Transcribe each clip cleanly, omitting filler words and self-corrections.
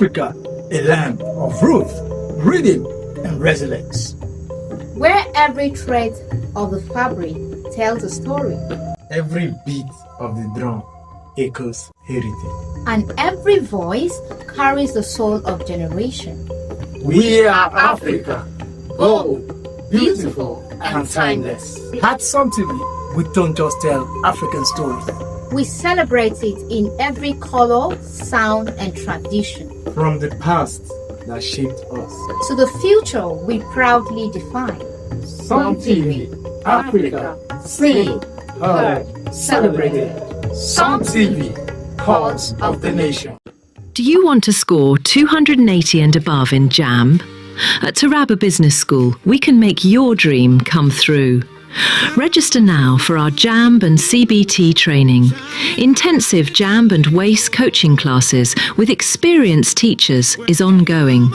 Africa, a land of growth, rhythm, and resilience. Where every thread of the fabric tells a story. Every beat of the drum echoes heritage. And every voice carries the soul of generation. We are Africa, bold, beautiful, and timeless. At Sun TV, we don't just tell African stories. We celebrate it in every color, sound, and tradition. From the past that shaped us to the future we proudly define. Sun TV, Africa, seen, heard, celebrated. Sun TV, Pulse of the Nation. Do you want to score 280 and above in JAMB? At Taraba Business School, we can make your dream come through. Register now for our JAMB and CBT training. Intensive JAMB and WACE coaching classes with experienced teachers is ongoing.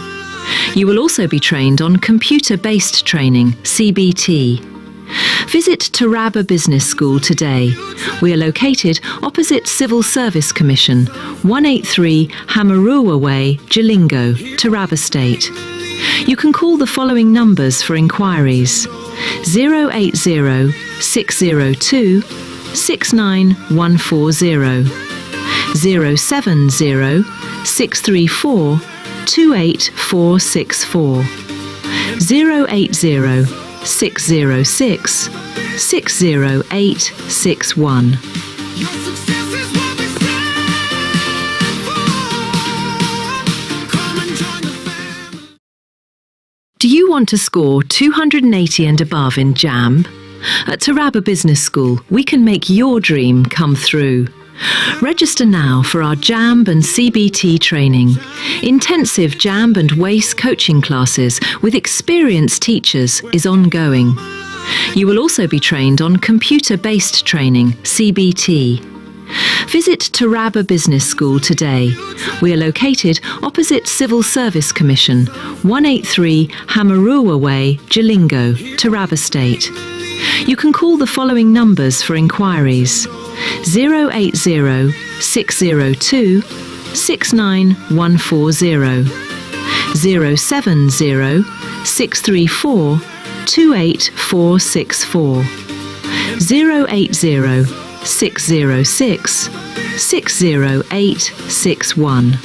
You will also be trained on computer-based training, CBT. Visit Taraba Business School today. We are located opposite Civil Service Commission, 183 Hamarua Way, Jalingo, Taraba State. You can call the following numbers for inquiries: 080 602 69140, 070 634 28464, 080 606 60861. Do you want to score 280 and above in JAMB? At Taraba Business School, we can make your dream come through. Register now for our JAMB and CBT training. Intensive JAMB and WACE coaching classes with experienced teachers is ongoing. You will also be trained on computer-based training, CBT. Visit Taraba Business School today. We are located opposite Civil Service Commission, 183 Hamarua Way, Jalingo, Taraba State. You can call the following numbers for inquiries: 080 602 69140, 070 634 28464, 080 606 60861.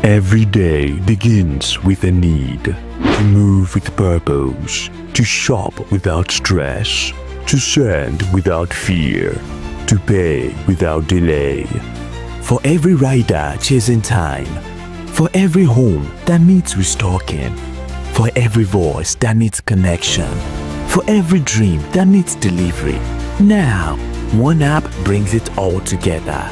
Every day begins with a need to move with purpose, to shop without stress, to send without fear, to pay without delay. For every rider chasing time, for every home that needs restocking, for every voice that needs connection, for every dream that needs delivery. Now, one app brings it all together.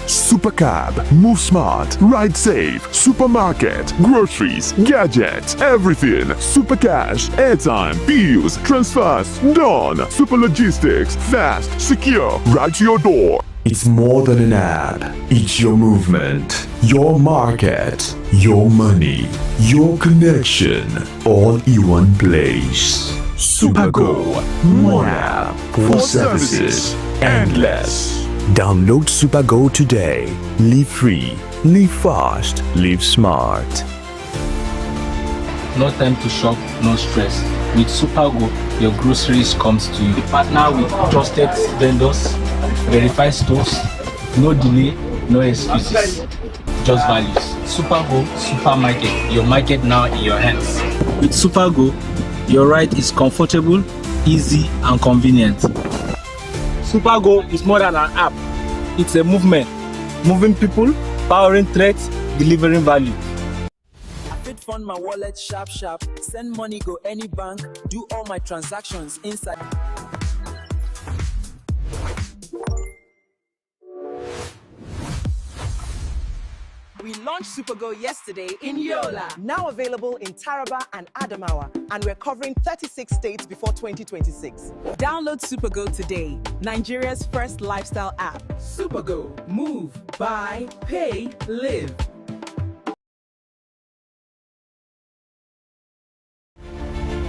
Supercab, move smart, ride safe, supermarket, groceries, gadgets, everything. Supercash, airtime, bills, transfers, done. Super logistics, fast, secure, right to your door. It's more than an app. It's your movement, your market, your money, your connection, all in one place. Supergo, one app for services endless. Download Supergo today. Live free, live fast, live smart. No time to shop, no stress. With Supergo, your groceries comes to you. We partner with trusted vendors, verified stores, no delay, no excuses, just values. Supergo Supermarket, your market now in your hands. With Supergo, your ride is comfortable, easy, and convenient. Supergo is more than an app. It's a movement. Moving people, powering threats, delivering value. I fit fund my wallet sharp. Send money go any bank. Do all my transactions inside. We launched Supergo yesterday in Yola. Now available in Taraba and Adamawa, and we're covering 36 states before 2026. Download Supergo today, Nigeria's first lifestyle app. Supergo, move, buy, pay, live.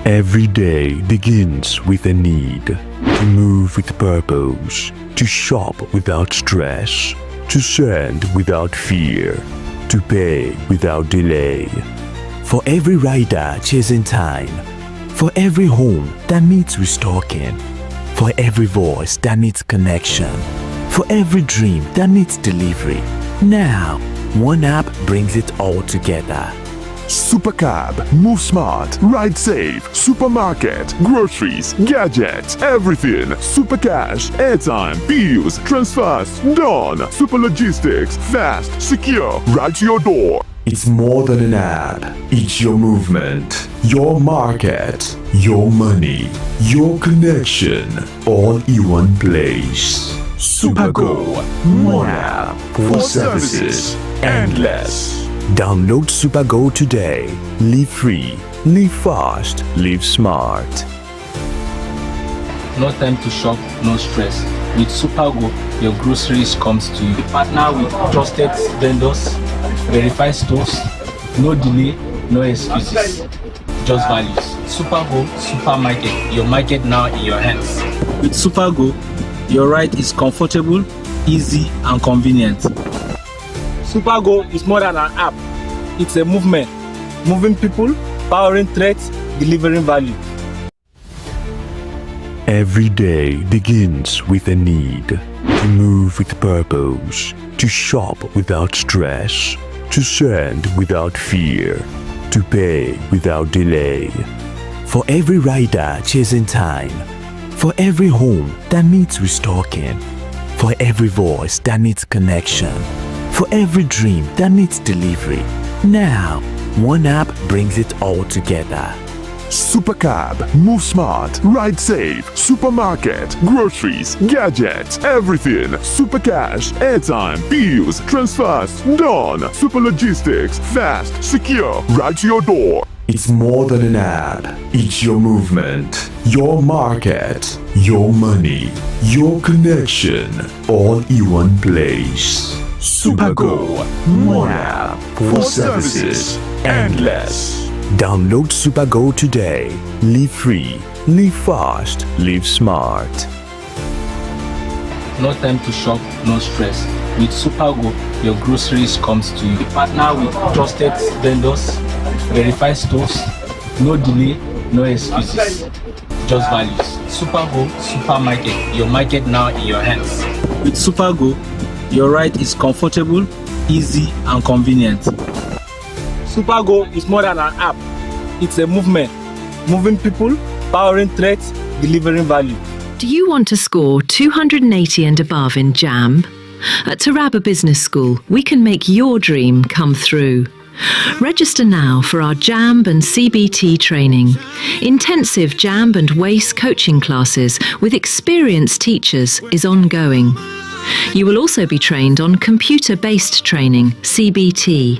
Every day begins with a need to move with purpose, to shop without stress, to send without fear, to pay without delay. For every rider chasing time, for every home that needs restocking, for every voice that needs connection, for every dream that needs delivery. Now, one app brings it all together. Supercab, move smart, ride safe, supermarket, groceries, gadgets, everything. Super cash, airtime, bills, transfers, done. Super logistics, fast, secure, right to your door. It's more than an app. It's your movement, your market, your money, your connection, all in one place. Supergo, one app for services endless. Download Supergo today. Live free, live fast, live smart. No time to shop, no stress. With Supergo, your groceries comes to you. Partner with trusted vendors, verified stores, no delay, no excuses, just values. Supergo Supermarket, your market now in your hands. With Supergo, your ride is comfortable, easy and convenient. Supergo is more than an app. It's a movement. Moving people, powering threats, delivering value. Every day begins with a need to move with purpose, to shop without stress, to send without fear, to pay without delay. For every rider chasing time, for every home that needs restocking, for every voice that needs connection, for every dream that needs delivery. Now, one app brings it all together. Supercab, move smart, ride safe, supermarket, groceries, gadgets, everything. Super cash, airtime, bills, transfers, done. Super logistics, fast, secure, right to your door. It's more than an app. It's your movement, your market, your money, your connection, all in one place. Supergo, one app for services endless. Download Supergo today. Live free, live fast, live smart. No time to shop, no stress. With Supergo, your groceries comes to you. Partner with trusted vendors, verified stores, no delay, no excuses, just values. Supergo Supermarket, your market now in your hands. With Supergo, your ride is comfortable, easy and convenient. Supergo is more than an app. It's a movement. Moving people, powering threats, delivering value. Do you want to score 280 and above in JAMB? At Taraba Business School, we can make your dream come through. Register now for our JAMB and CBT training. Intensive JAMB and WACE coaching classes with experienced teachers is ongoing. You will also be trained on computer-based training, CBT.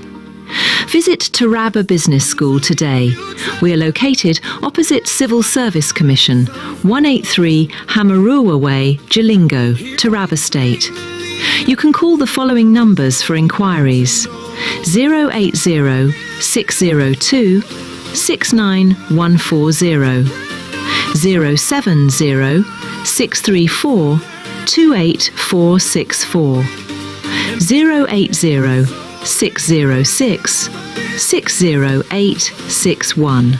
Visit Taraba Business School today. We are located opposite Civil Service Commission, 183 Hamarua Way, Jalingo, Taraba State. You can call the following numbers for inquiries: 080 602 69140, 070 634 28464, 080 606 60861.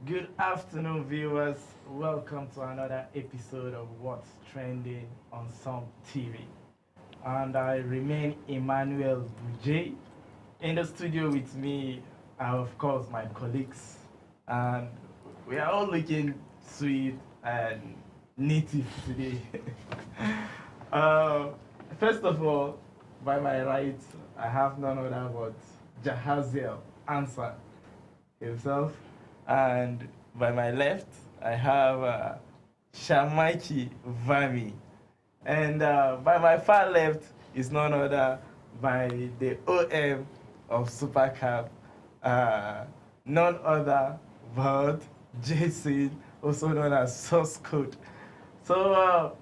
Good afternoon, viewers. Welcome to another episode of What's Trending on Some TV. And I remain Emmanuel Buje. In the studio with me, are of course my colleagues, and we are all looking sweet and native today. First of all, by my right, I have none other but Jahaziel Answer himself, and by my left, I have Shamaki Vami, and by my far left is none other by the OM of Supercab, none other but Jason, also known as Source Code. So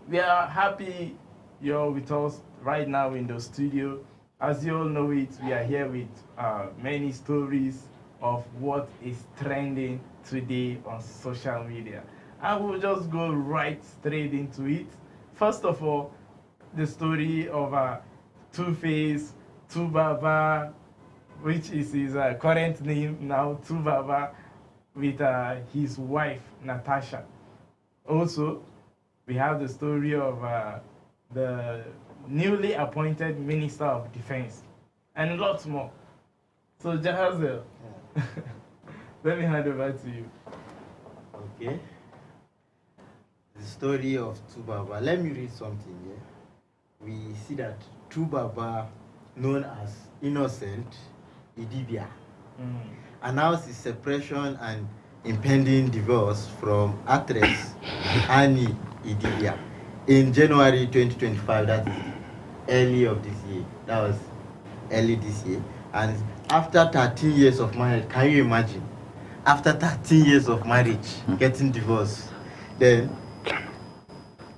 we are happy you're with us right now in the studio. As you all know it, we are here with many stories of what is trending today on social media. And we'll just go right straight into it. First of all, the story of Two-Face, Tubaba, which is his current name now, Tubaba, with his wife, Natasha. Also, we have the story of the newly appointed Minister of Defense, and lots more. So, Jahaziel, let me hand over to you. Okay. The story of Tubaba. Let me read something here. We see that Tubaba, known as Innocent Idibia, announced his separation and impending divorce from actress Annie Idibia in January 2025. That is early of this year. That was early this year. And after 13 years of marriage, can you imagine? After 13 years of marriage, getting divorced, then,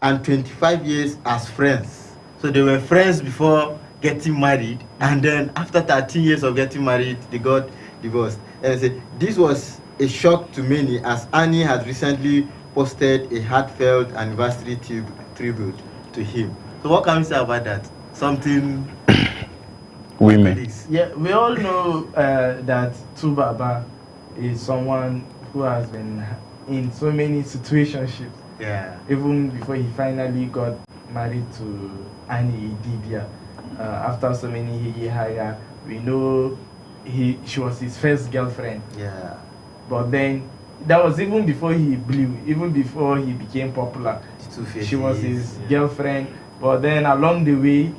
and 25 years as friends. So they were friends before getting married, and then after 13 years of getting married, they got divorced. And I said, this was a shock to many, as Annie has recently posted a heartfelt anniversary tribute to him. So what can we say about that? Something... Women. Yeah, we all know that Tubaba is someone who has been in so many situationships. Yeah. Even before he finally got married to Annie Idibia. After so many years, we know she was his first girlfriend. Yeah. But then that was even before he blew, even before he became popular. She was his girlfriend. But then along the way,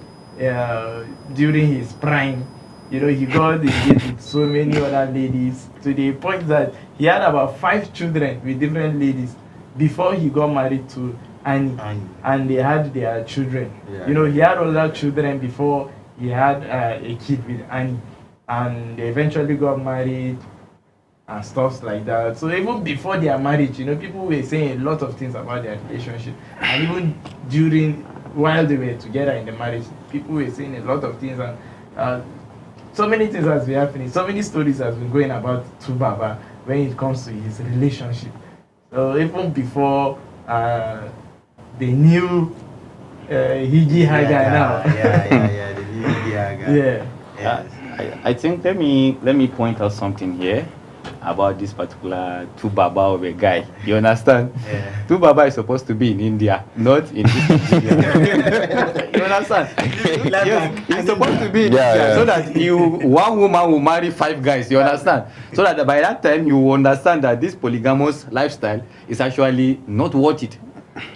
during his prime, you know, he got engaged with so many other ladies, to the point that he had about 5 children with different ladies before he got married to Annie. And they had their children. Yeah. You know, he had other children before he had a kid with Annie, and they eventually got married and stuff like that. So even before their marriage, you know, people were saying a lot of things about their relationship, and even while they were together in the marriage, people were saying a lot of things, and so many things has been happening, so many stories has been going about Tubaba when it comes to his relationship. So even before the new Higi Haga now. Yeah, the new Higi Haga. Yeah. Yes. I think let me point out something here about this particular Tubaba of a guy. You understand? Yeah. Tubaba is supposed to be in India, not in Nigeria. You understand? Yes, he's supposed to be in India, so that one woman will marry 5 guys. You understand? So that by that time you will understand that this polygamous lifestyle is actually not worth it.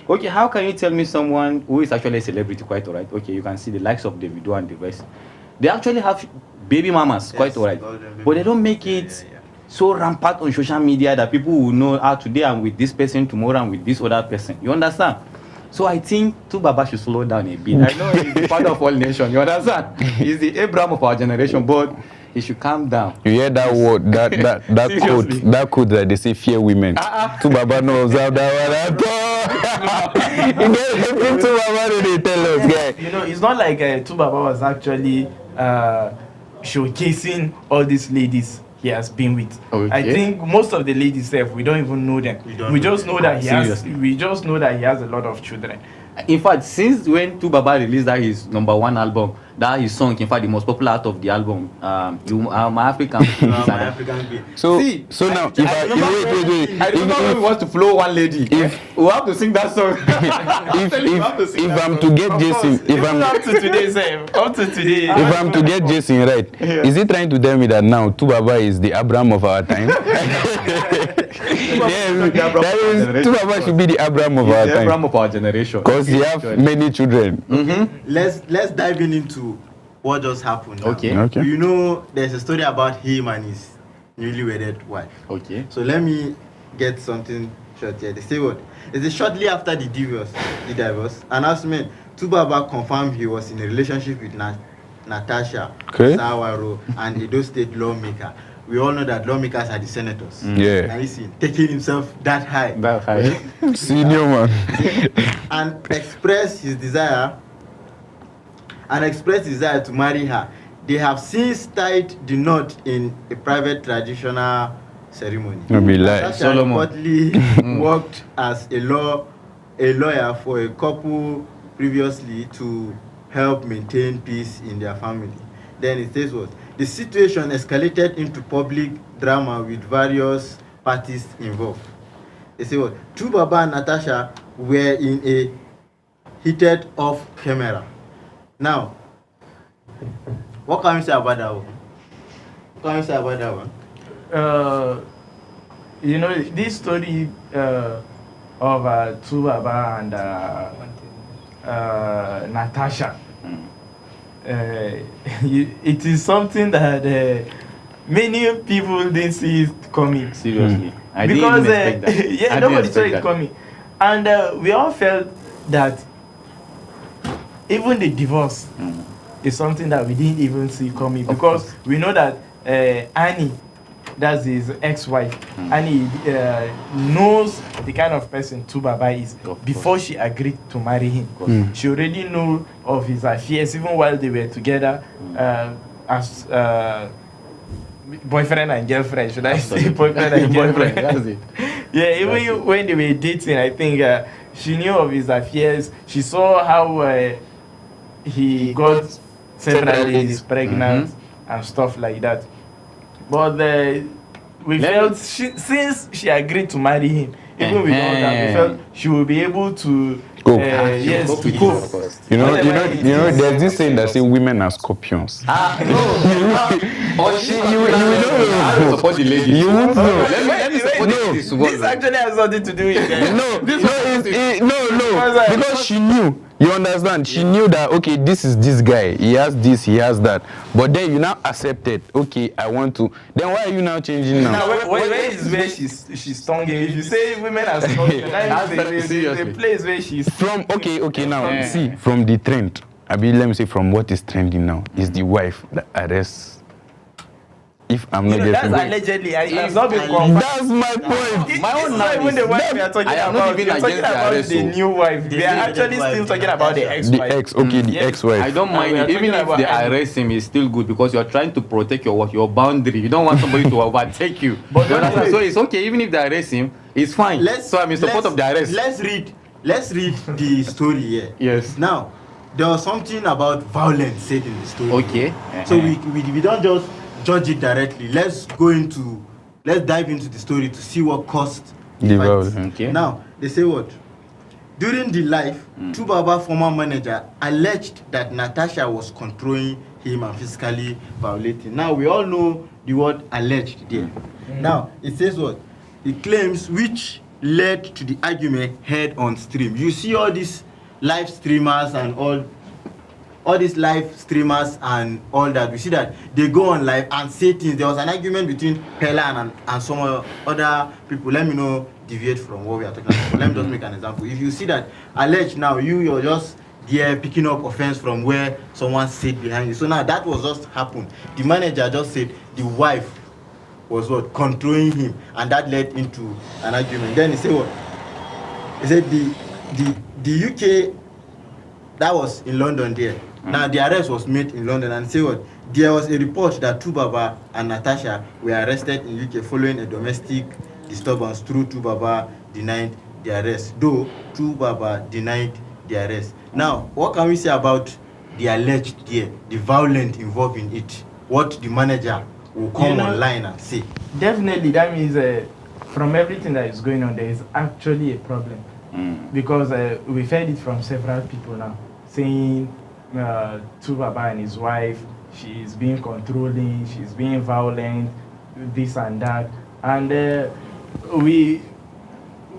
Okay, how can you tell me someone who is actually a celebrity, quite alright? Okay, you can see the likes of Davido and the rest. They actually have baby mamas, quite alright, but they don't make it so rampant on social media that people will know, today I'm with this person, tomorrow I'm with this other person. You understand? So I think Tubaba should slow down a bit. I know he's the father of all nations. You understand? He's the Abraham of our generation, but he should calm down. You hear that word, that code that they say fear women. Tubaba knows how that one. Tubaba they tell us, guys. You know, it's not like Tubaba was actually showcasing all these ladies he has been with. Okay. I think most of the ladies we don't even know them. We just know that he has a lot of children. In fact, since when Tubaba released his #1 album, that his song, in fact, the most popular out of the album. You are my African Queen. My African Queen. So See, now, if I remember when we want to flow one lady. We have to sing that song. if I'm to get Jason, if I'm up to today, Sam. Up to today. if I'm to get Jason right, is he trying to tell me that now Tubaba is the Abraham of our time? Tubaba should be the Abraham of our time. Abraham of our generation. Because he have many children. Let's dive into what just happened. Now. Okay. You know, there's a story about him and his newly wedded wife. Okay. So let me get something short here. They say what? Is it shortly after the divorce announcement, Tubaba confirmed he was in a relationship with Natasha Sawaro, an Edo State lawmaker. We all know that lawmakers are the senators. Yeah. And he's taking himself that high. Senior man. and expressed his desire to marry her. They have since tied the knot in a private traditional ceremony. Natasha reportedly worked as a lawyer for a couple previously to help maintain peace in their family. Then it says what? The situation escalated into public drama with various parties involved. They say what? Tubaba and Natasha were in a heated off camera. Now, what can you say about that one? You know, this story of Tubaba and Natasha, it is something that many people didn't see it coming. Seriously. I because didn't expect that. yeah, nobody saw it coming. And we all felt that even the divorce is something that we didn't even see coming, because we know that Annie, that's his ex-wife, Annie knows the kind of person Tubaba is before she agreed to marry him. She already knew of his affairs even while they were together as boyfriend and girlfriend. Should I say boyfriend and girlfriend? That's it. Yeah, even when they were dating, I think she knew of his affairs. She saw how he got several ladies pregnant and stuff like that. But we felt since she agreed to marry him, even with all that, we felt she will be able to cope. Yes, to cope. You know, there's this saying that say women are scorpions. You support the lady. You won't know. Let me support this one. This actually has nothing to do with it. No, because she knew. You understand? She knew that, okay, this is this guy. He has this, he has that. But then you now accepted, okay, I want to. Then why are you now changing now? Now, where is where she's stonking? If you say women are stonking, that is the place where she's from. Okay, now see, from the trend. I mean, let me say from what is trending now is the wife that arrests. If I'm not that's allegedly. It's not been confirmed. That's my point. My own not even the wife we are talking about. We are talking about the new wife. We are actually still talking about the ex-wife. The ex, the ex-wife. I don't mind it. Even if they arrest him, it's still good because you're trying to protect your boundary. You don't want somebody to overtake you. But so it's okay. Even if they arrest him, it's fine. So I'm in support of the arrest. Let's read the story here. Yes. Now, there was something about violence said in the story. Okay. So we don't just judge it directly. Let's dive into the story to see what caused the fight. Okay. Now, they say what? During the life, Tubaba, former manager, alleged that Natasha was controlling him and physically violating. Now, we all know the word alleged there. Now, it says what? It claims which led to the argument heard on stream. You see all these live streamers and all these live streamers and all that, we see that they go on live and say things. There was an argument between Pella and some other people. Let me know, deviate from what we are talking about. Let me just make an example. If you see that alleged now, you're just there picking up offense from where someone said behind you. So now that was just happened. The manager just said the wife was what? Controlling him, and that led into an argument. Then he said what? He said the UK, that was in London there. Now the arrest was made in London, and say what? There was a report that Tubaba and Natasha were arrested in UK following a domestic disturbance. Through Tubaba denied the arrest, though Tubaba denied the arrest. Now, what can we say about the alleged there, the violence involved in it, what the manager will come online and say. Definitely, that means from everything that is going on, there is actually a problem. Because we've heard it from several people now, saying Tubaba and his wife, she's being controlling, she's being violent, this and that. And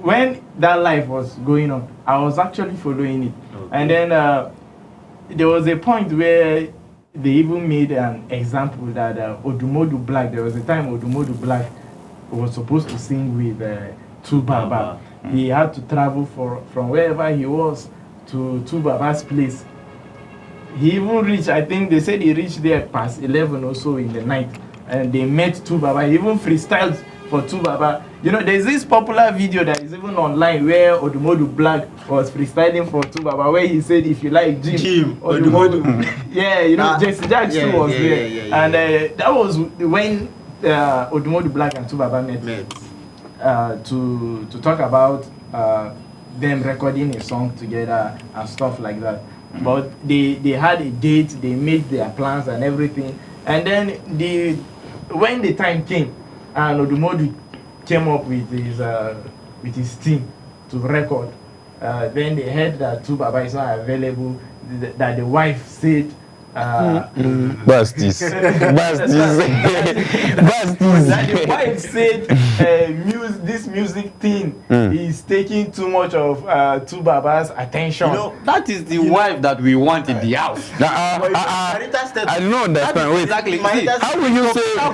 when that life was going on, I was actually following it. And then there was a point where they even made an example that Odumodu Black, there was a time Odumodu Black was supposed to sing with Tubaba. He had to travel from wherever he was to Tubaba's place. He even reached, I think they said he reached there past 11 or so in the night. And they met Tubaba. He even freestyled for Tubaba. You know, there's this popular video that is even online where Odumodu Black was freestyling for Tubaba, where he said, if you like Jim Odumodu. Yeah, you know, Jesse Jackson was there. And that was when Odumodu Black and Tubaba met. To talk about them recording a song together and stuff like that. But they had a date, they made their plans and everything. And then when the time came and Odumodu came up with his team to record, then they heard that Tubaba is not available, that the wife said Bastis. That the wife said this music thing is taking too much of Tubaba's attention. You know, that is the wife that we want in the house. I don't understand. Wait, exactly. How will you say no?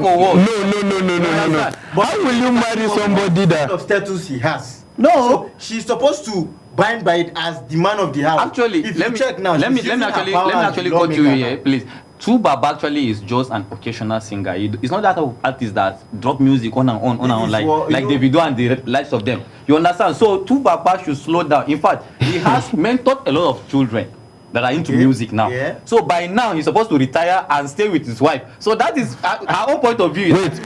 How will you marry somebody that of status he has? No, so she's supposed to bind by it as the man of the house. Actually, if let you me check now, let me actually cut you here, please. Tubaba actually is just an occasional singer. It's not that type of artist that drop music on and on like Davido and the likes of them. You understand? So Tubaba should slow down. In fact, he has mentored a lot of children that are into music now. Yeah. So by now he's supposed to retire and stay with his wife. So that is our own point of view. Wait.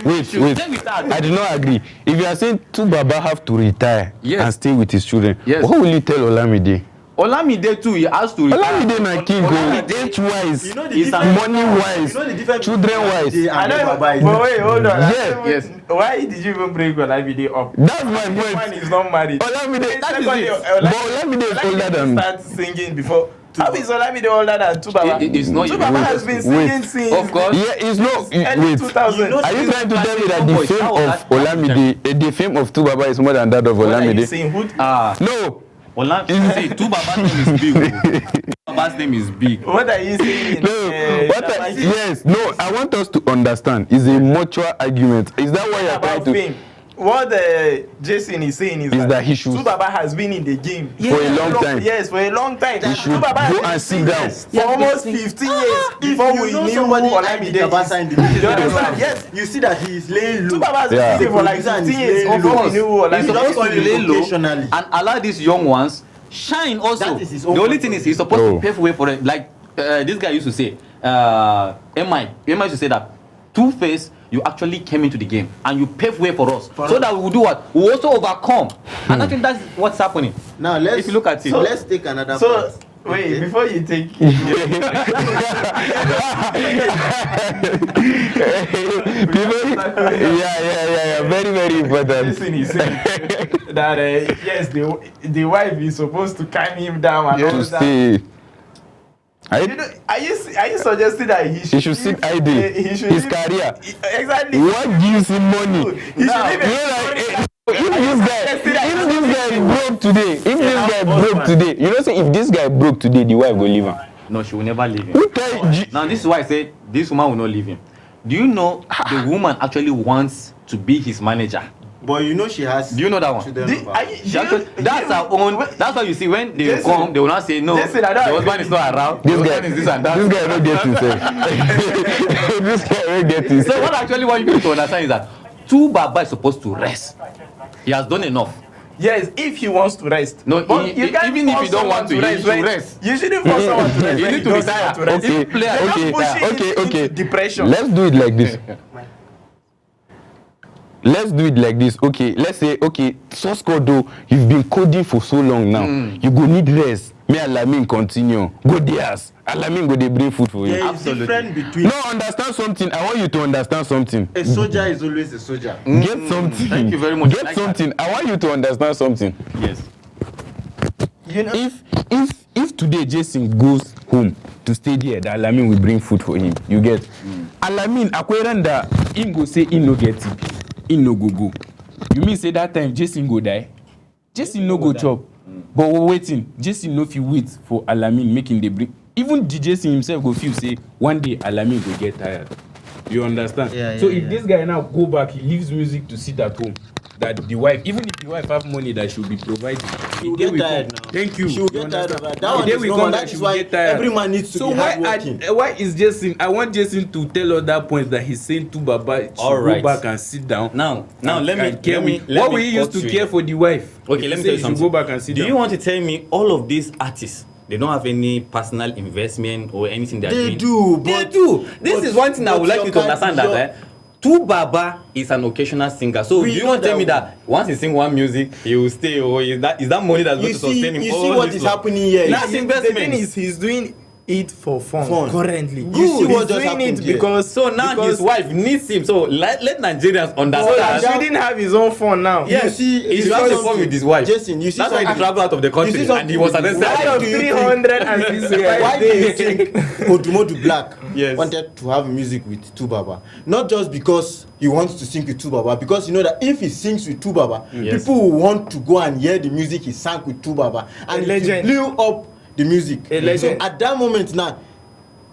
I do not agree. If you are saying Tubaba have to retire and stay with his children, what will you tell Olamide? Olamide too, he has to retire. Olamide na king, age-wise, money-wise, children-wise. I know, but wait, hold on. Yes. Why did you even bring Olamide up? That's my point. Man is not married. Olamide, that is it. But Olamide is older than me. Start singing before. How is Olamide older than Tubaba? It's not. Tubaba has been singing since. Of course. Yeah, it's not. Wait. 2000. Are you trying to tell me that the fame of Olamide, the fame of Tubaba is more than that of Olamide? No. See, Tubaba's name is big. Tubaba's name is big. What are you saying? No, I want us to understand. It's a mutual argument. Is that why you're trying to? Fame. What Jason is saying is that he should. Tubaba has been in the game for a long time. Yes, for a long time. He should go and sit down for almost 15 years before we knew who Olamide is. Yes, you see that he is laying low. Tubaba has been there for like 15 years before we knew who Olamide is. He's supposed to lay low and allow these young ones shine also. The only thing is he's supposed to pave way for it. Like this guy used to say, MI used to say that Two-Face, you actually came into the game and you paved way for us so that we will do what? We will also overcome. And I think that's what's happening. Now if you look at it. So let's take another part. Wait, before you take very, very important. Listen, he said that yes, the wife is supposed to calm him down and all that. Are you suggesting that he should sit idle? His career. Exactly. What gives him money? He should if this guy broke today, you know, say if this guy broke today, the wife will leave him. No, she will never leave him. Now this is why I say this woman will not leave him. Do you know the woman actually wants to be his manager? But you know she has. Do you know that one? That's her own. That's why you see when they come, they will not say no. The husband is not around. This guy is this and that. This guy don't get himself. This guy don't get himself. So what I actually want you to understand is that Tubaba is supposed to rest. He has done enough. Yes, if he wants to rest. No, even if you don't want to, you should rest. You shouldn't force someone to rest. You need to retire. Okay. Depression. Let's do it like this. Okay, let's say, source code though, you've been coding for so long now. You go need rest. me and Lamin continue. Go theirs. And Lamin go they bring food for you. There is difference between. No, understand something. I want you to understand something. A soldier is always a soldier. Get something. Thank you very much. Get something. I want you to understand something. Yes. You know, if today Jason goes home to stay there, that Lamin will bring food for him. You get? And Lamin, akweran that him go say he no get it. He no go. You mean say that time Jason go die? Jason no go chop. But we're waiting. Jason no if you wait for Alamin making the bring. Even the Jason himself go feel say one day Alamin will get tired. You understand? So if this guy now go back, he leaves music to sit at home. That the wife, even if the wife have money that she'll be providing, she will get tired now. Thank you. She will get tired of that. That one is normal. That is why every man needs to be hardworking. So why is Jason? I want Jason to tell other points that he's saying to Baba to go back and sit down. Now let me. What will you use to care for the wife? Okay, let me tell you something. Go back and sit down. Do you want to tell me all of these artists? They don't have any personal investment or anything they're doing. They do. This is one thing I would like you to understand that. Tu Baba is an occasional singer. So do you want to tell me that once he sing one music, he will stay, or is that money that's going to sustain him? You see what is happening here? That's investment. The thing is, he's doing it for fun. Currently. You see what just doing happened it because his wife needs him. So let Nigerians understand. He didn't have his own fun now. Yes, he should have fun with his wife. Jason, you see, that's why he traveled out of the country and he was arrested. Out of 365 why do you think Odumodu Black yes. wanted to have music with Tu Baba? Not just because he wants to sing with Tu Baba, because you know that if he sings with Tu Baba, people will want to go and hear the music he sang with Tu Baba, and it blew up the music. So at that moment now,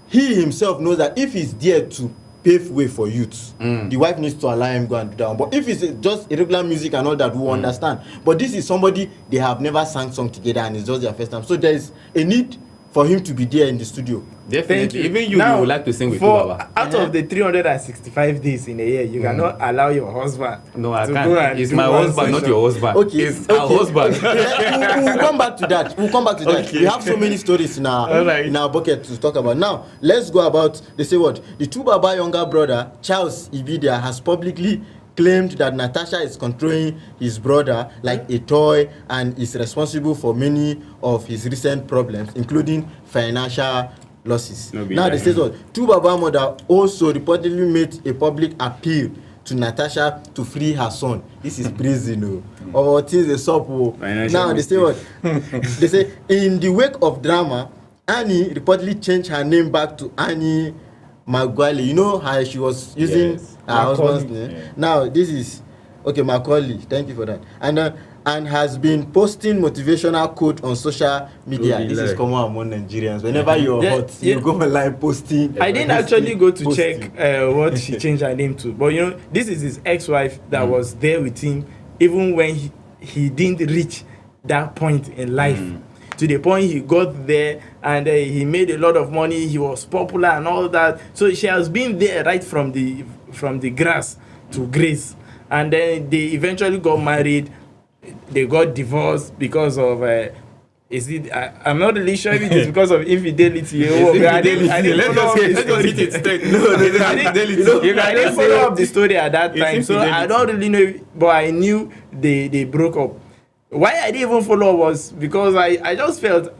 he himself knows that if he's there to pave way for youth, the wife needs to allow him go and do that. But if it's just irregular music and all that, we understand. But this is somebody they have never sang song together and it's just their first time. So there is a need for him to be there in the studio. Definitely. Even you would like to sing with Baba. Out of the 365 days in a year, you cannot allow your husband. No, I can't. It's my husband, not your husband. Okay. It's our husband. We'll come back to that. Okay. We have so many stories in our bucket to talk about. Now, let's go about, they say what? The Tu Baba younger brother, Charles Ibidia, has publicly claimed that Natasha is controlling his brother like a toy and is responsible for many of his recent problems, including financial losses. Now they say what? Tu Baba mother also reportedly made a public appeal to Natasha to free her son. This is prison, or things they sup. Now they say what? They say in the wake of drama, Annie reportedly changed her name back to Annie Maguali. You know how she was using her husband's name. Yeah. Now this is Macaulay. Thank you for that. And has been posting motivational quote on social media. This is common among Nigerians. Whenever you're hot, you go online posting. I didn't actually go to check what she changed her name to, but you know, this is his ex-wife that was there with him even when he didn't reach that point in life. To the point he got there and he made a lot of money, he was popular and all that. So she has been there right from the grass to grace. And then they eventually got married. They got divorced because of I'm not really sure if it is because of infidelity. I didn't follow up the story at that time, so I don't really know. But I knew they broke up. Why I didn't even follow was because I just felt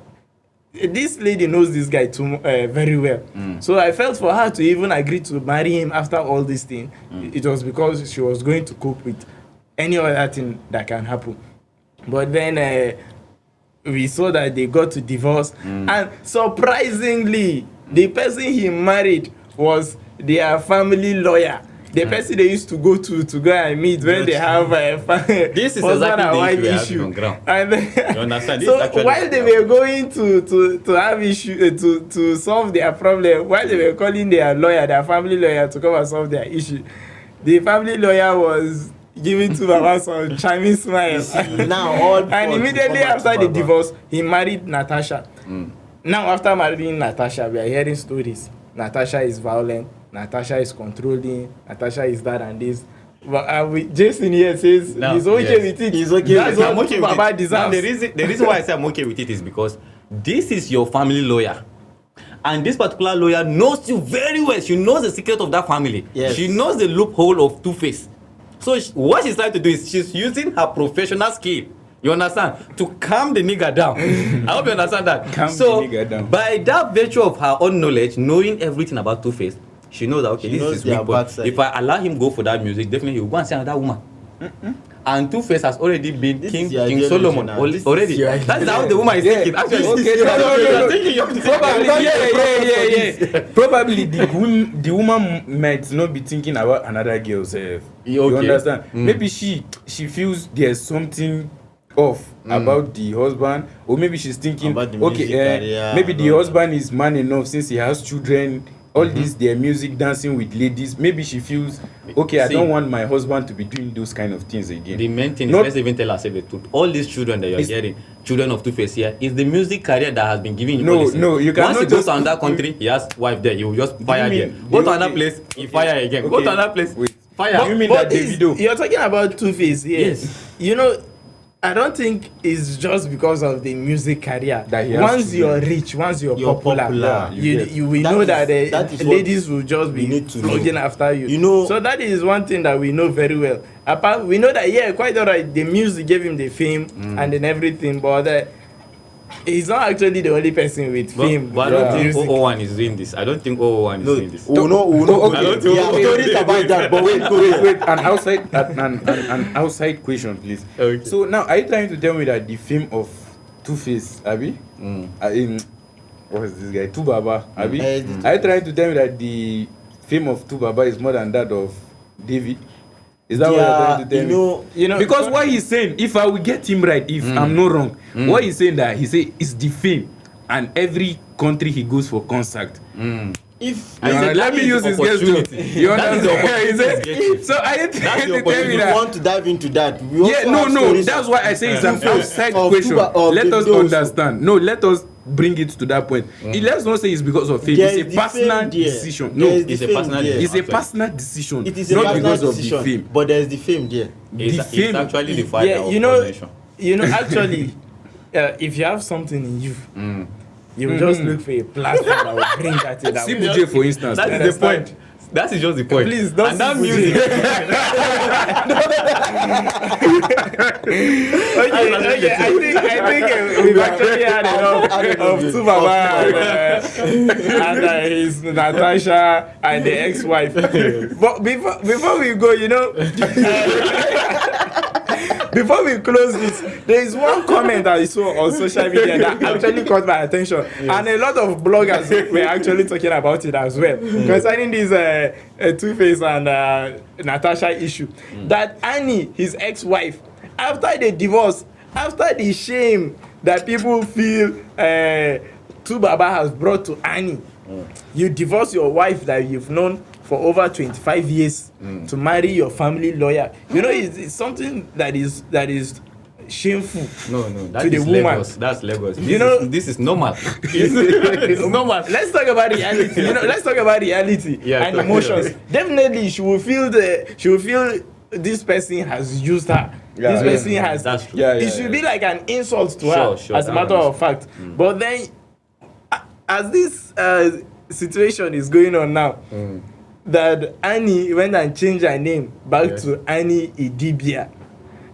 this lady knows this guy too very well. So I felt for her to even agree to marry him after all this thing. It was because she was going to cope with any other thing that can happen. But then we saw that they got to divorce, and surprisingly, the person he married was their family lawyer. The person they used to go and meet when they have this is exactly the issue on ground. And you understand? So while they were going to have issue to solve their problem, while they were calling their family lawyer to come and solve their issue, the family lawyer was giving to Baba some charming smile. And immediately after the divorce, he married Natasha. Now after marrying Natasha, we are hearing stories. Natasha is violent. Natasha is controlling. Natasha is that and this. But Jason here says he's okay with it. He's okay. That's what Baba deserves. The reason why I say I'm okay with it is because this is your family lawyer. And this particular lawyer knows you very well. She knows the secret of that family. Yes. She knows the loophole of Two-Face. So what she's trying to do is she's using her professional skill You understand? To calm the nigga down. I hope you understand that. Calm so, the nigga down. by that virtue of her own knowledge, knowing everything about Two-Face, she knows that, okay, She this knows is his their weak point. backside. If I allow him go for that music, definitely he will go and see another woman. And Two-Face has already been This King is your King Solomon ideology now. This is already. your That's how the woman is thinking. Actually, Okay, Probably the woman might not be thinking about another girl self. You Okay. understand? Maybe she feels there's something off about the husband, or maybe she's thinking, About the music career maybe and the all husband is man enough since he has children. All this, their music, dancing with ladies. Maybe she feels, okay, I See, don't want my husband to be doing those kind of things again. the main thing is, Not- let's even tell ourselves the truth. All these children that you're It's- getting, children of Two-Face here, is the music career that has been giving him No, all this. no, you Once cannot he goes just- to another country, he has wife there, he will just fire mean- there. do Go you to another mean- place, he fire again. Go Okay. to another place, Wait. fire. You mean But that it's- Davido? you're talking about Two-Face here. Yes. You know, I don't think it's just because of the music career. That he has Once to you're be- rich, once you're You're popular, popular. you get- will That know is- that that is what ladies will just be you need to know. flogging after you. You know- so that is one thing that we know very well. Apart, we know that quite alright. The music gave him the fame and then everything, but he's not actually the only person with fame. But I don't with think music. 001 is doing this. I don't think 001 is No, doing this. we know. Okay. I don't think- There are stories about that, but wait. Wait, an outside question, please. Okay. So now, are you trying to tell me that the fame of Two-Face, Abi, what is this guy, Tubaba, Abi? Are you trying to tell me that the fame of Tubaba is more than that of David? Is that what you're trying to tell me? You know, Because what he's saying, if I will get him right, if I'm not wrong, what he's saying that he say is the fame, and every country he goes for concert. If Let me use his guest too. You That is the understand? opportunity. He said- So are you That's trying the to tell if me you that? want to dive into that, we also Yeah, no, have no. stories That's why I say it's an Two-Face outside of question. Tuba- of Let us Davido also. understand. No, let us bring it to that point. Let's not say it's because of fame. There It's is a the personal fame there. decision. There No, is the it's a fame personal there. it's a Actually. personal decision. It is a not personal because decision, of the fame. but there is the fame there. It's, The it's fame- actually the fire yeah, of you all know, nation. actually, if you have something in you, you will just look for a platform that will bring that in. CBJ, for instance. That is the point. That is just the point. Please, don't and that see music. Okay, I think we've actually had enough of Tubaba and his Natasha and the ex-wife. But before we go, before we close this, there is one comment I saw on social media that actually caught my attention, and a lot of bloggers were actually talking about it as well concerning this Two-Face and Natasha issue. That Annie, his ex-wife, after the divorce, after the shame that people feel Tubaba has brought to Annie, you divorce your wife that you've known for over 25 years to marry your family lawyer. It's something that is shameful. No, that to the is woman. Lagos. That's Lagos. This is normal. It's normal. Let's talk about reality. Let's talk about reality and emotions. Definitely, she will feel this person has used her. This person has. That's true. It should be like an insult to her, Sure, as a that matter one of fact. But then, as this situation is going on now, that Annie went and changed her name back to Annie Idibia,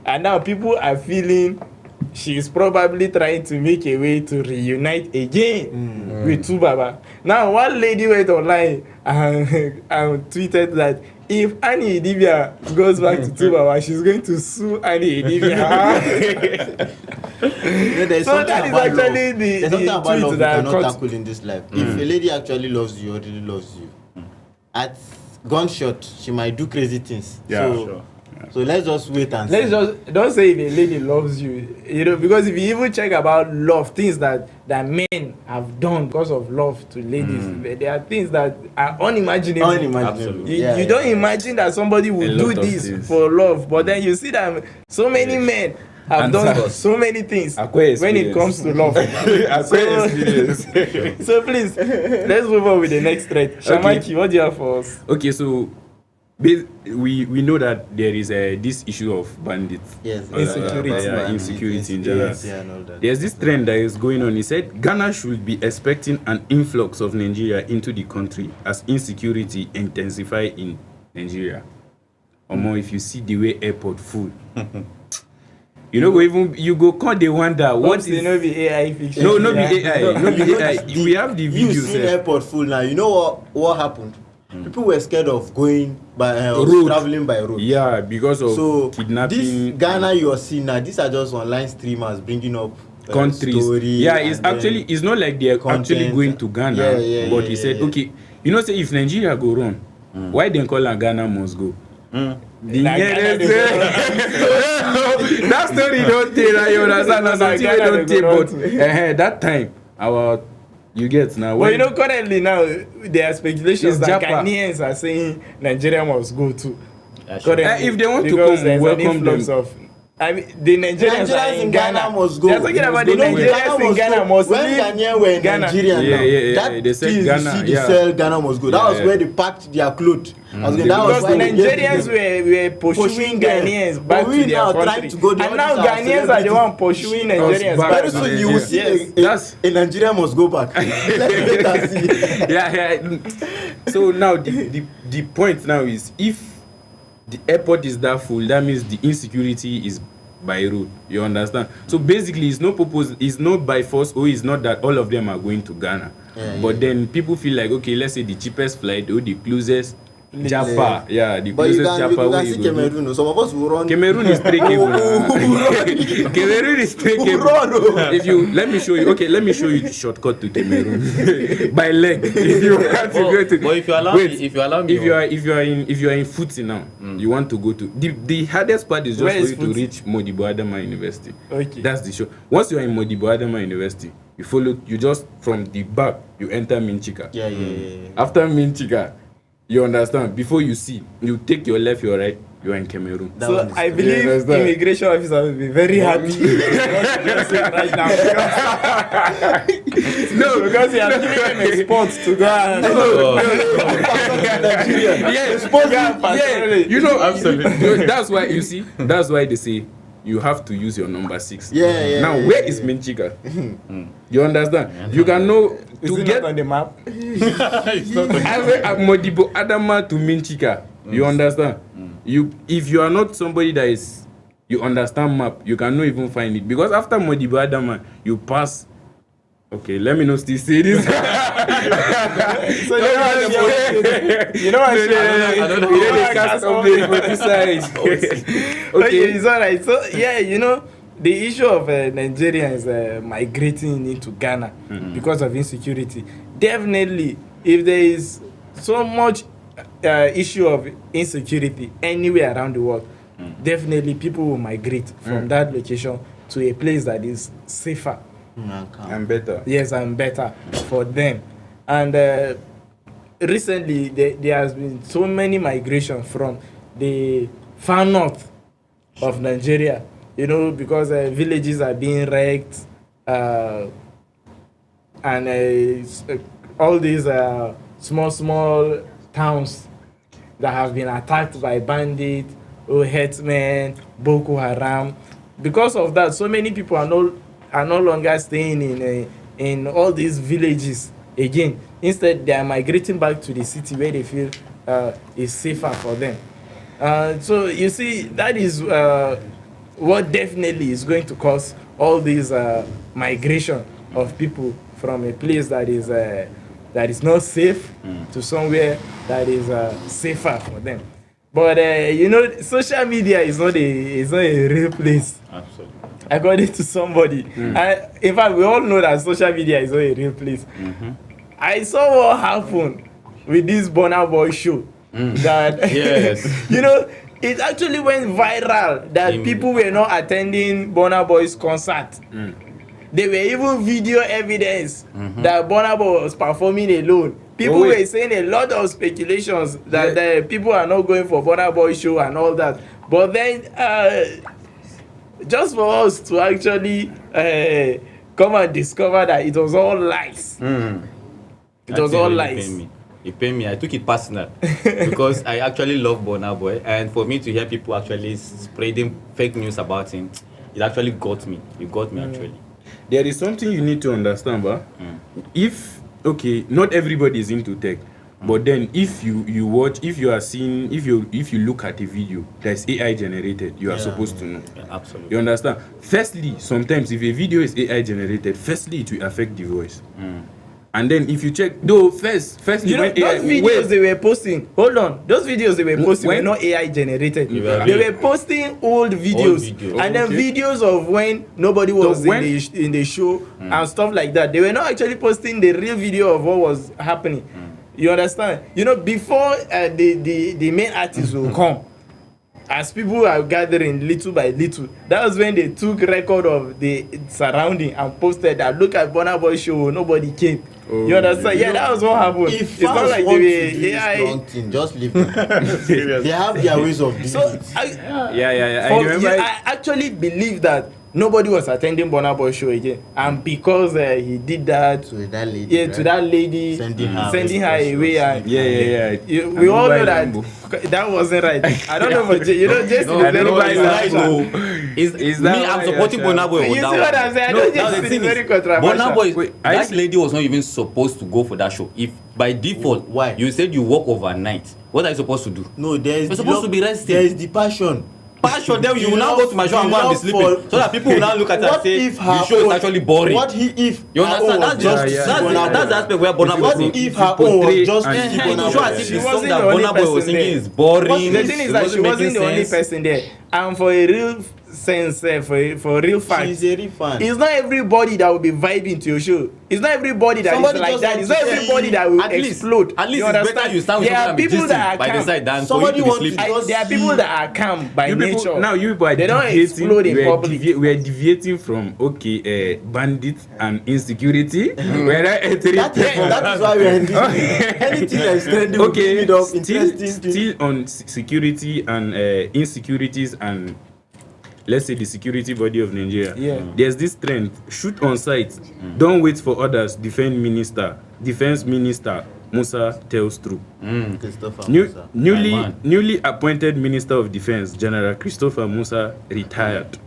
and now people are feeling she's probably trying to make a way to reunite again with Tubaba. Now, one lady went online and tweeted that if Annie Idibia goes back to Tubaba, she's going to sue Annie Idibia. There's So that is actually the something about tweet love you that cannot caught- tackle in this life. If a lady actually loves you or really loves you, at gunshot, she might do crazy things. So let's just wait and see. Let's just don't say if a lady loves you, because if you even check about love, things that men have done because of love to ladies, there are things that are unimaginable. Unimaginable. You don't imagine that somebody will do this for love, but then you see that so many men have And done so many things Acquire when it experience. comes to love. Acquire experience. So please, let's move on with the next thread. Shamaki, what do you have for us? Okay, so we know that there is this issue of bandits. Yes, insecurity in general. Yes, and all that. There's this trend that is going on. He said Ghana should be expecting an influx of Nigeria into the country as insecurity intensify in Nigeria. Or more, if you see the way airport full, You know, even you go call the wonder what is no be AI fiction. No be AI. No be AI. We have the video. You see airport full now. You know what happened? People were scared of going by traveling by road. Yeah, because of kidnapping. This Ghana you are seeing now, these are just online streamers bringing up countries. It's not like they're actually going to Ghana. But he said, okay, you know, say if Nigeria go wrong, why then call Ghana must go? That story don't tell, you understand? But that time you get now. Well, you know, currently now there are speculations that Ghanaians are saying Nigeria must go too. If they want to come, welcome them. I mean, the Nigerians in Ghana must go. They're talking about the Nigerians in Ghana must when Ghanaians were in Nigeria now, they said Ghana. Ghana must go. That was where they packed their clothes. Because the Nigerians were pursuing Ghanaians back to their country. And now Ghanaians are the one pursuing Nigerians back. Very soon you will see a Nigeria must go back. So now the point now is, if the airport is that full, that means the insecurity is by road. You understand? So basically, it's no purpose, it's not by force, or it's not that all of them are going to Ghana. But then people feel like, okay, let's say the cheapest flight or the closest Japa. The closest Japa. You can see Cameroon. Some of us will run. Cameroon is trackable. Cameroon is trackable. If you let me show you the shortcut to Cameroon by leg. If you want to go to. But if you allow me, if you are in Futsi now, you want to go to the hardest part is just for you to reach Modibo Adama University. Okay. That's the show. Once you are in Modibo Adama University, you just from the back you enter Minchika. After Minchika, you understand? Before you take your left, your right, you are in Cameroon. So I believe immigration officers will be very happy right now. Because they are giving them a spot to go and you know, absolutely. That's why that's why they say you have to use your number 6. Now, where is Minchika? You understand? You can know to get on the map. It's not on Modibo Adama to Minchika. You understand? If you are not somebody that is you understand map, you cannot even find it, because after Modibo Adama you pass. Okay, let me not still say this. So you know what? Okay, it's alright. So you know, the issue of Nigerians migrating into Ghana because of insecurity. Definitely, if there is so much issue of insecurity anywhere around the world, definitely people will migrate from that location to a place that is safer and better. Yes, and better for them. And recently, there has been so many migration from the far north of Nigeria. You know, because villages are being wrecked, and all these small towns that have been attacked by bandits, herdsmen, Boko Haram. Because of that, so many people are no longer staying in all these villages again. Instead, they are migrating back to the city where they feel is safer for them. So you see, that is what definitely is going to cause all these migration of people from a place that is not safe to somewhere that is safer for them. But you know, social media is not a real place. Absolutely. According to somebody. In fact, we all know that social media is not a real place. I saw what happened with this Burna Boy show. That you know, it actually went viral that people were not attending Burna Boy's concert. There were even video evidence that Burna Boy was performing alone. People were saying a lot of speculations that the people are not going for Burna Boy show and all that. But then, just for us to actually come and discover that it was all lies. It was all lies. It pained me. I took it personal because I actually love Burna Boy, and for me to hear people actually spreading fake news about him, it actually got me. It got me actually. There is something you need to understand, but if not everybody is into tech, But then if you watch, if you look at a video that's AI generated, you are supposed to know. Absolutely. You understand? Firstly, sometimes if a video is AI generated, firstly it will affect the voice. And then if you check, firstly, you know, those videos they were posting. Hold on, those videos they were posting were not AI generated. They were posting old videos, and then videos of when nobody was in the show and stuff like that. They were not actually posting the real video of what was happening. You understand? You know, before the main artists will come, as people are gathering little by little, that was when they took record of the surrounding and posted that, look at Burna Boy show, nobody came. You understand? Yeah, that was what happened. If it's not like they were AI. Just leave them. They have their ways of doing it. I actually believe that nobody was attending Burna Boy show again, and because he did that to that lady, sending her away, and we all know that wasn't right. I don't know, but you know, Jason is very right. Is that me? I'm supporting Burna Boy. You see what I'm saying? I know Jason is very controversial. Burna Boy, that lady was not even supposed to go for that show. If by default, why you said you work overnight, what are you supposed to do? No, you're supposed to be resting. There is the passion. Then you will now go to my show and go and be sleeping, so that people will now look at it and say the show is actually boring. What if you understand? That's the aspect where Burna Boy. What if her own was just Burna Boy? The song that Burna Boy was singing is boring. The thing is that she wasn't the only person there, and for a real sense, for a real fact, she's a real fan. It's not everybody that will be vibing to your show. It's not everybody that is like that. It's not everybody that will explode. At least it's better you stand with there are people that are by the calm. side than for you to be sleeping. There are people that are calm by nature. Now you people are they don't explode in public. We are deviating from bandits and insecurity. That is why we are in anything that is trending. Okay, still on security and insecurities and, let's say, the security body of Nigeria. There's this trend: shoot on sight, don't wait for others. Defense Minister Musa tells true. Newly appointed Minister of Defense General Christopher Musa, retired,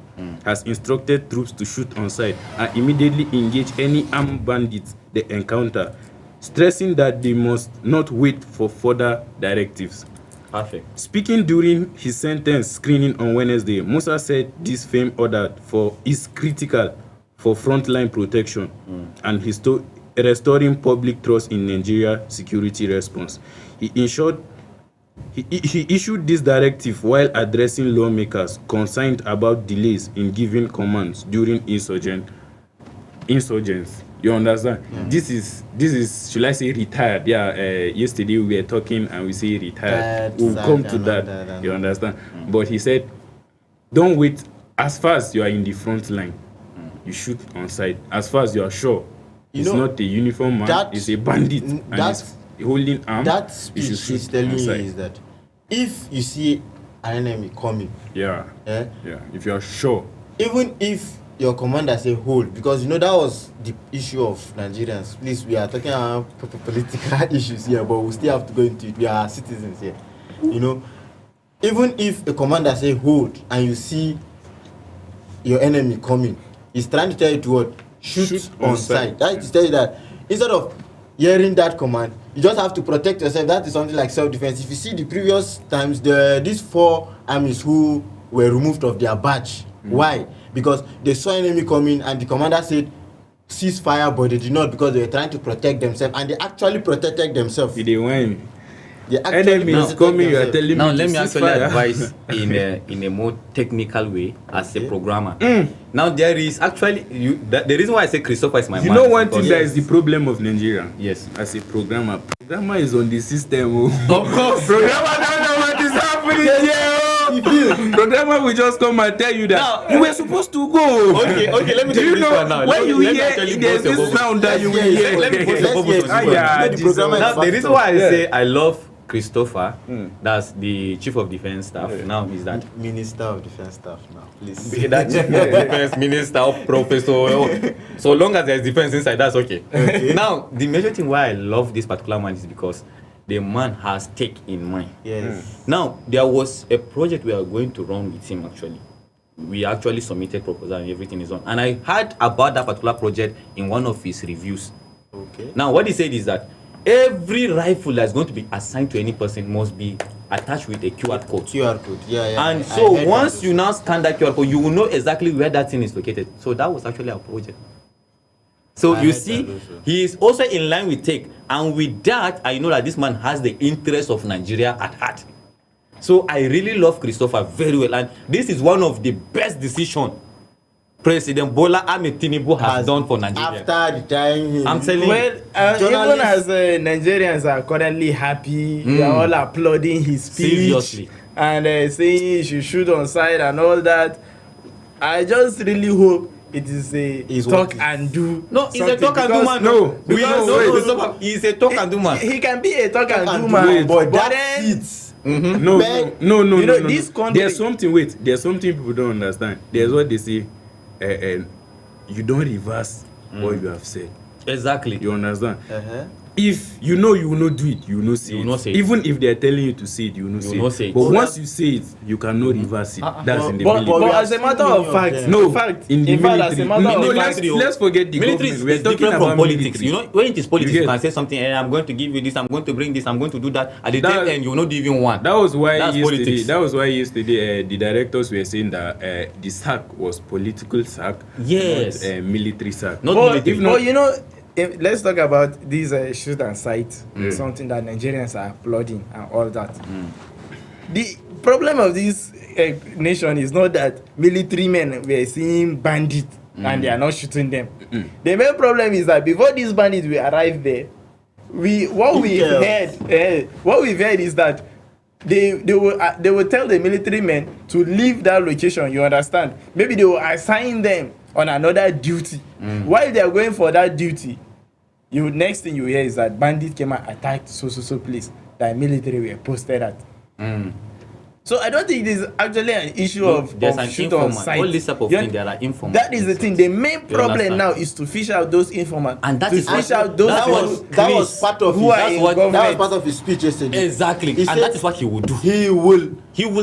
has instructed troops to shoot on sight and immediately engage any armed bandits they encounter, stressing that they must not wait for further directives. Perfect. Speaking during his sentence screening on Wednesday, Musa said this firm order is critical for frontline protection and restoring public trust in Nigeria security response. He issued this directive while addressing lawmakers concerned about delays in giving commands during insurgents. You understand? This is should I say retired? Yesterday we were talking and we say retired. We'll come to that. You understand? But he said, don't wait. As far as you are in the front line, you shoot on sight. As far as you are sure it's not a uniform man, it's a bandit and it's holding arm. That speech is telling you is that if you see an enemy coming, if you are sure, even if your commander say hold, because that was the issue of Nigerians. Please, we are talking about political issues here, but we still have to go into it. We are citizens here. Even if a commander say hold and you see your enemy coming, he's trying to tell you to what? Shoot on sight. That is to tell you that instead of hearing that command, you just have to protect yourself. That is something like self-defense. If you see the previous times, these 4 armies who were removed of their badge. Why? Because they saw enemy coming and the commander said cease fire, but they did not, because they were trying to protect themselves, and they actually protected themselves. They win. Enemy is coming, you are telling me. Now let me actually advise in a more technical way as a programmer. Now there is actually the reason why I say Christopher is my man. You know one thing that is the problem of Nigeria. Yes. As a programmer is on the system. Of course. Programmer don't know what is happening here. Programmer will just come and tell you that you were supposed to go. Okay, let me tell you this one now. When you hear there's this sound that you will hear. Let me post your bubble. Now the reason why I say I love Christopher, that's the Chief of Defense Staff. Now is that Minister of Defense Staff now, please. That Chief of Defense Minister, Professor. So long as there's defense inside, that's okay. Now the major thing why I love this particular man is because the man has stake in mind. Yes. Now there was a project we are going to run with him actually. We actually submitted proposal and everything is on. And I heard about that particular project in one of his reviews. Okay. Now what he said is that every rifle that's going to be assigned to any person must be attached with a QR code. QR code, yeah. And so once you now scan that QR code, you will know exactly where that thing is located. So that was actually our project. So you see, he is also in line with tech, and with that, I know that this man has the interest of Nigeria at heart. So I really love Christopher very well, and this is one of the best decisions President Bola Ahmed Tinubu has done for Nigeria. After retiring him. I'm telling well, you. even as Nigerians are currently happy, they are all applauding his speech. Seriously. And saying he should shoot on side and all that. I just really hope it is a talk and do. No, he's a talk and do man. No, he's a talk and do man. He can be a talk and do man, but that fits. No. This country, there's something people don't understand. There's what they say, you don't reverse what you have said. Exactly. You understand? If you know you will not do it, you will not say it. Even if they are telling you to say it, you will not say it. But once you say it, you cannot reverse it. That's in the military. But as a matter of fact, as a matter of fact, let's forget the government. We're talking about politics. You know, when it is politics, you can say something, and I'm going to give you this, I'm going to bring this, I'm going to do that. At the end, you will not even want. That was why yesterday the directors were saying that the sack was political sack, yes, not military sack. Not military. But you know, let's talk about these shoot and sight, something that Nigerians are applauding and all that. The problem of this nation is not that military men were seeing bandits and they are not shooting them. The main problem is that before these bandits will arrive there, what we've heard is that they will tell the military men to leave that location. You understand? Maybe they will assign them on another duty. While they are going for that duty, next thing you hear is that bandits came and attacked so place that military were posted at. So I don't think there's actually an issue of shoot on sight. All this type of thing, there are informants. That is the thing. The main problem now is to fish out those informants. And that is fish out those that was part of his speech yesterday. Exactly. He and that is what he will do. He will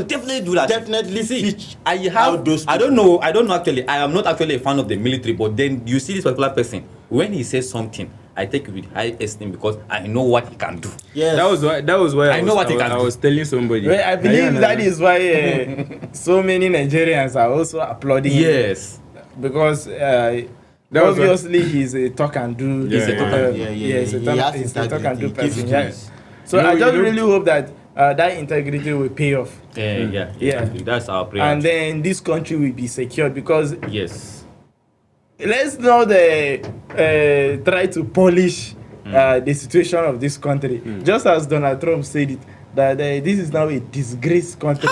definitely do that. Definitely fish out those people. I don't know actually. I am not actually a fan of the military, but then you see this particular person, when he says something, I take it with high esteem because I know what he can do. Yes. That was why I know what he can do. I was telling somebody. Well, I believe that is why so many Nigerians are also applauding. Yes. Because obviously he's a talk and do. He's a talk and do. He's a talk and do person. Yes. So I just really hope that that integrity will pay off. Yeah. That's our prayer. And then this country will be secured because let's not try to polish the situation of this country. Just as Donald Trump said it, that this is now a disgraced country.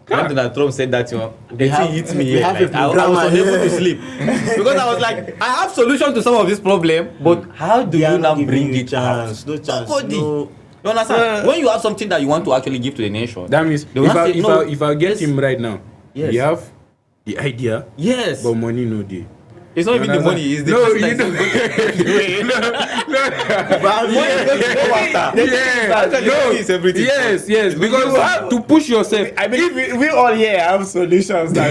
When Donald Trump said that, they hit me. I was unable to sleep because I was like, I have solution to some of this problem, but how do you now bring it out? No chance. Nobody. You understand? When you have something that you want to actually give to the nation, that means if I get him right now, you have the idea, but money no day. It's not even the money, it's the Yes, because to push yourself. I mean, we all here have solutions that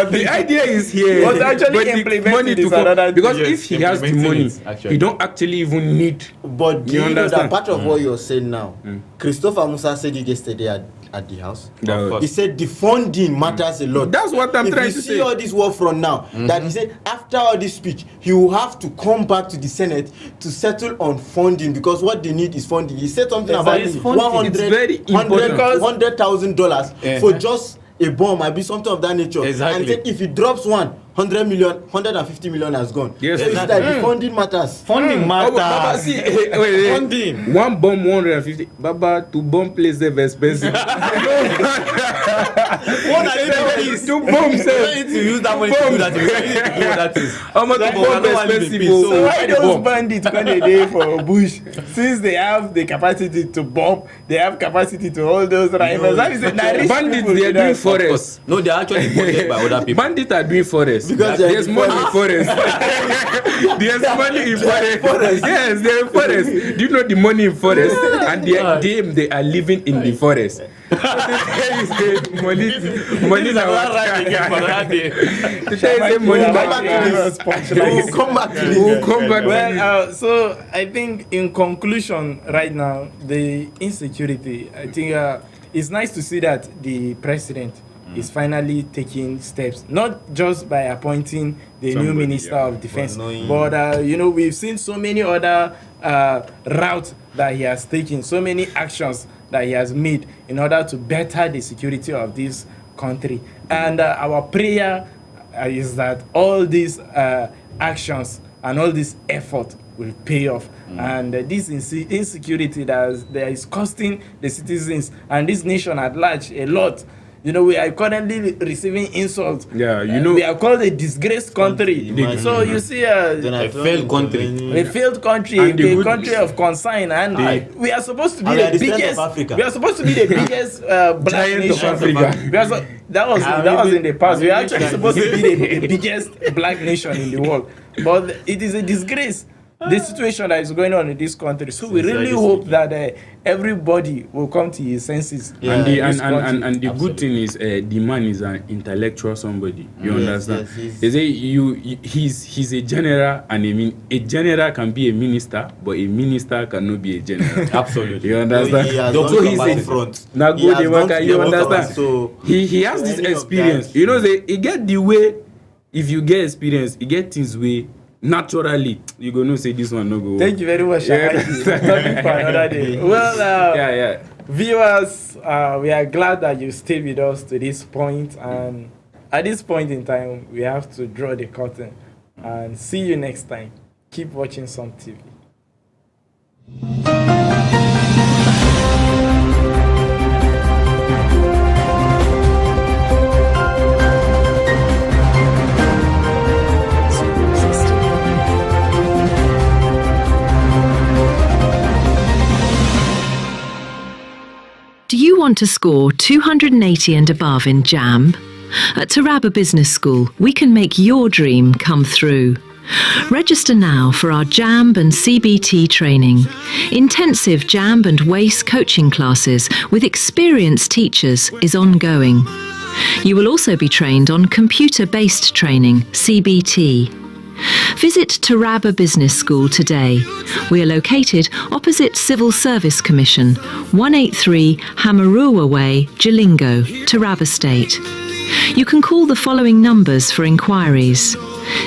the idea is here. But actually implementing is another. Because if he has the money, he don't actually even need. But do you know that part of what you're saying now? Christopher Musa said it yesterday at the house. He said the funding matters a lot. That's what I'm trying to say. If you see all this work from now, that he said after all this speech, he will have to come back to the Senate to settle on funding because what they need is funding. He said something about $100,000 for just a bomb, might be something of that nature. Exactly. And said if he drops 100 million, 150 million has gone. Yes, so it's like the funding matters. Funding matters. Baba, see, wait. Funding. One bomb, 150. Baba, to bomb place is expensive. What are they doing? To bomb, sir. You need to use that money to do that. You need to do that. How much to bomb expensive? So why those bandits when they dey for bush? Since they have the capacity to bomb, they have capacity to hold those rifles. Bandits, they are doing forest. No, they are actually funded by other people. Bandits are doing forest. because there's money in forest. There's money in forest. Yes, they're in forest. Do you know the money in forest? And they are living in the forest. Money We'll come back to this. Well, so I think in conclusion, right now, the insecurity, I think it's nice to see that the president is finally taking steps, not just by appointing the new Minister of Defense, but we've seen so many other routes that he has taken, so many actions that he has made in order to better the security of this country. And our prayer is that all these actions and all this effort will pay off. And this insecurity that is costing the citizens and this nation at large a lot. We are currently receiving insults. Yeah, we are called a disgraced country. So you see, a failed country. A failed country, a country of consign, and we are supposed to be the biggest. We are supposed to be the biggest black nation of Africa. That was in the past. We are actually supposed to be the biggest black nation in the world, but it is a disgrace. The situation that is going on in this country. So we really hope that everybody will come to his senses. Yeah. And the good thing is the man is an intellectual somebody. You understand? They say he's a general, and a general can be a minister, but a minister cannot be a general. Absolutely. You understand? So he's a front. You understand? So he has this experience. He get the way. If you get experience, you get things way. Naturally, you're going to say this one no go. Thank you very much. Topic for another day. Well, viewers, we are glad that you stayed with us to this point, and at this point in time, we have to draw the curtain. And see you next time. Keep watching Sun TV. Do you want to score 280 and above in JAMB? At Taraba Business School, we can make your dream come through. Register now for our JAMB and CBT training. Intensive JAMB and WACE coaching classes with experienced teachers is ongoing. You will also be trained on computer-based training, CBT. Visit Taraba Business School today. We are located opposite Civil Service Commission, 183 Hamarua Way, Jalingo, Taraba State. You can call the following numbers for inquiries: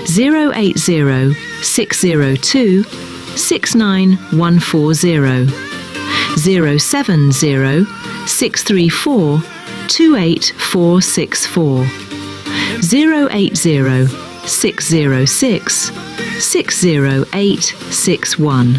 080 602 69140, 070 634 28464, 080 606 60861.